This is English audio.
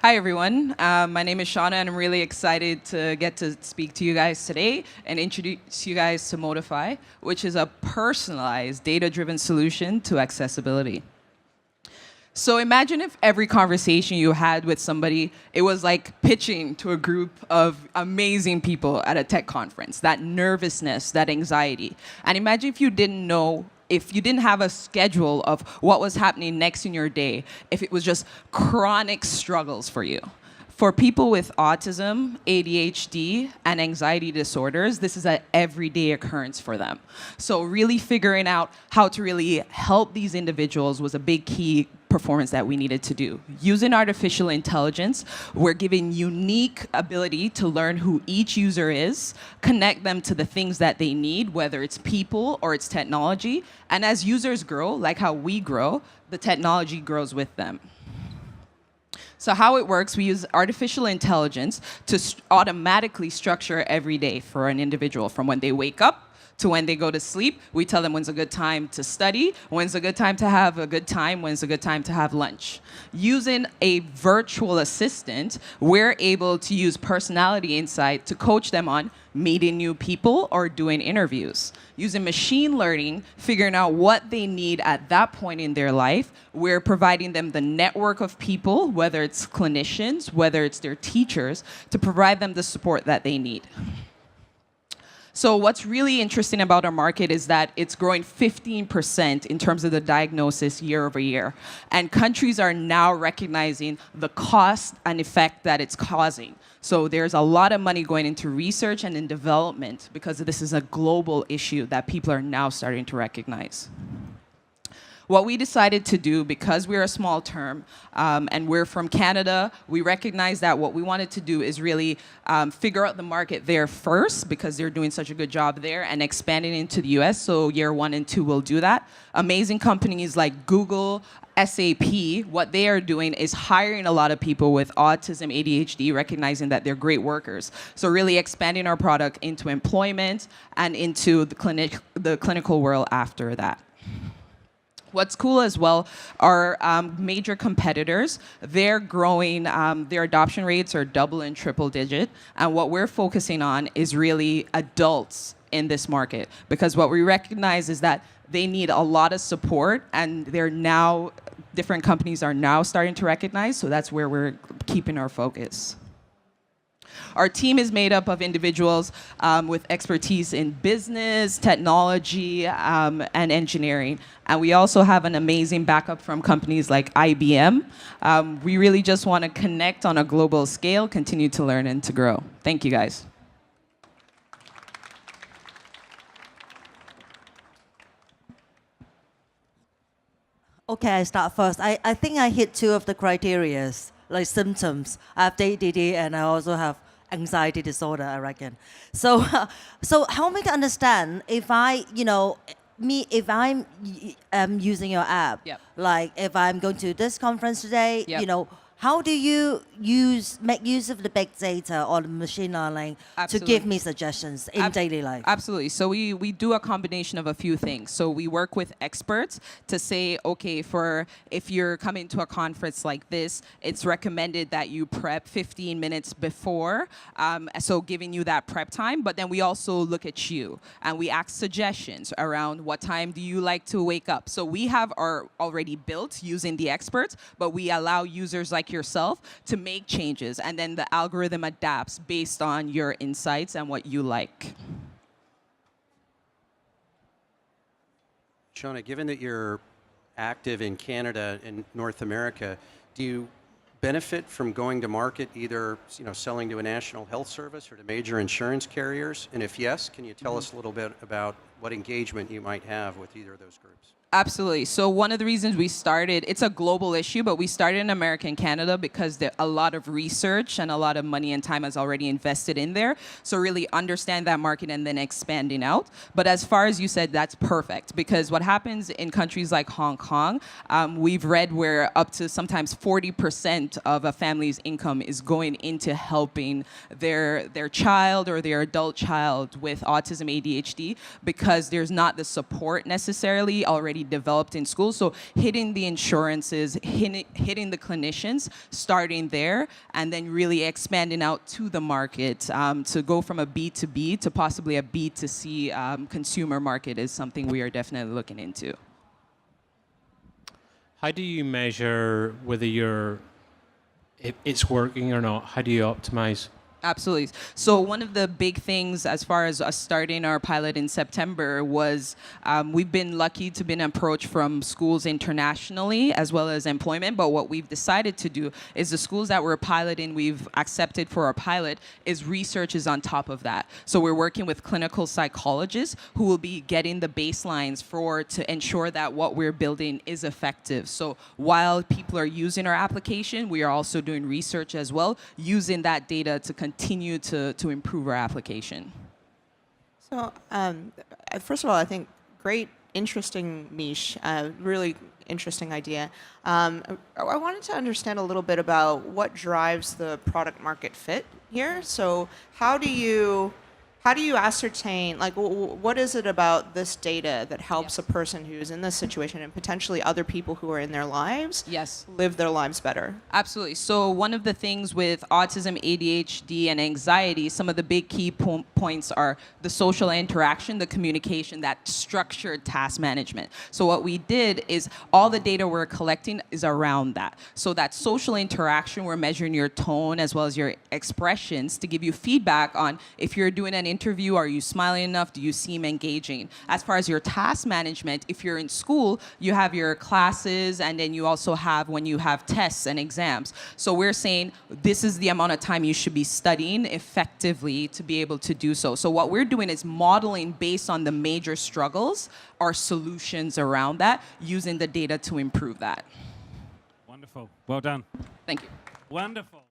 Hi, everyone. My name is Shauna, and I'm really excited to get to speak to you guys today and introduce you guys to Motify, which is a personalized, data-driven solution to accessibility. So imagine if every conversation you had with somebody, it was like pitching to a group of amazing people at a tech conference, that nervousness, that anxiety. And imagine if you didn't have a schedule of what was happening next in your day, if it was just chronic struggles for you. For people with autism, ADHD, and anxiety disorders, this is an everyday occurrence for them. So really figuring out how to really help these individuals was a big key performance that we needed to do. Using artificial intelligence, we're giving unique ability to learn who each user is, connect them to the things that they need, whether it's people or it's technology. And as users grow, like how we grow, the technology grows with them. So how it works, we use artificial intelligence to automatically structure every day for an individual from when they wake up to when they go to sleep. We tell them when's a good time to study, when's a good time to have a good time, when's a good time to have lunch. Using a virtual assistant, we're able to use personality insight to coach them on meeting new people or doing interviews. Using machine learning, figuring out what they need at that point in their life, we're providing them the network of people, whether it's clinicians, whether it's their teachers, to provide them the support that they need. So what's really interesting about our market is that it's growing 15% in terms of the diagnosis year over year. And countries are now recognizing the cost and effect that it's causing. So there's a lot of money going into research and in development because this is a global issue that people are now starting to recognize. What we decided to do, because we're a small term and we're from Canada, we recognize that what we wanted to do is really figure out the market there first, because they're doing such a good job there, and expanding into the US. So year 1 and 2 will do that. Amazing companies like Google, SAP, what they are doing is hiring a lot of people with autism, ADHD, recognizing that they're great workers. So really expanding our product into employment and into the clinical world after that. What's cool as well, our major competitors, they're growing, their adoption rates are double and triple digit. And what we're focusing on is really adults in this market. Because what we recognize is that they need a lot of support, and different companies are now starting to recognize, so that's where we're keeping our focus. Our team is made up of individuals with expertise in business, technology, and engineering. And we also have an amazing backup from companies like IBM. We really just want to connect on a global scale, continue to learn and to grow. Thank you, guys. Okay, I start first. I think I hit 2 of the criterias, like symptoms. I have ADD and I also have anxiety disorder, I reckon. So, so help me to understand if if I'm using your app, Yep. like if I'm going to this conference today, Yep. how do you make use of the big data or the machine learning to give me suggestions in daily life? Absolutely. So we do a combination of a few things. So we work with experts to say, okay, if you're coming to a conference like this, it's recommended that you prep 15 minutes before, so giving you that prep time. But then we also look at you, and we ask suggestions around what time do you like to wake up. So we have our already built using the experts, but we allow users like yourself to make changes, and then the algorithm adapts based on your insights and what you like. Shauna, given that you're active in Canada and North America, do you benefit from going to market either selling to a national health service or to major insurance carriers? And if yes, can you tell us a little bit about what engagement you might have with either of those groups? Absolutely. So one of the reasons we started, it's a global issue, but we started in America and Canada because a lot of research and a lot of money and time is already invested in there. So really understand that market and then expanding out. But as far as you said, that's perfect, because what happens in countries like Hong Kong, we've read where up to sometimes 40% of a family's income is going into helping their child or their adult child with autism, ADHD, because there's not the support necessarily already already developed in schools. So hitting the insurances, hitting the clinicians, starting there, and then really expanding out to the market to go from a B2B to possibly a B2C consumer market is something we are definitely looking into. How do you measure whether it's working or not? How do you optimize? Absolutely. So one of the big things as far as us starting our pilot in September was we've been lucky to been approached from schools internationally as well as employment. But what we've decided to do is the schools that we're piloting, we've accepted for our pilot, is research is on top of that. So we're working with clinical psychologists who will be getting the baselines to ensure that what we're building is effective. So while people are using our application, we are also doing research as well, using that data to continue to improve our application. So, first of all, I think great, interesting niche, really interesting idea. I wanted to understand a little bit about what drives the product market fit here. So, how do you ascertain, like, what is it about this data that helps a person who's in this situation and potentially other people who are in their lives live their lives better? Absolutely. So one of the things with autism, ADHD, and anxiety, some of the big key points are the social interaction, the communication, that structured task management. So what we did is all the data we're collecting is around that. So that social interaction, we're measuring your tone as well as your expressions to give you feedback on if you're doing an interview, are you smiling enough? Do you seem engaging? As far as your task management, if you're in school, you have your classes, and then you also have when you have tests and exams. So we're saying this is the amount of time you should be studying effectively to be able to do so. So what we're doing is modeling based on the major struggles, our solutions around that, using the data to improve that. Wonderful. Well done. Thank you. Wonderful.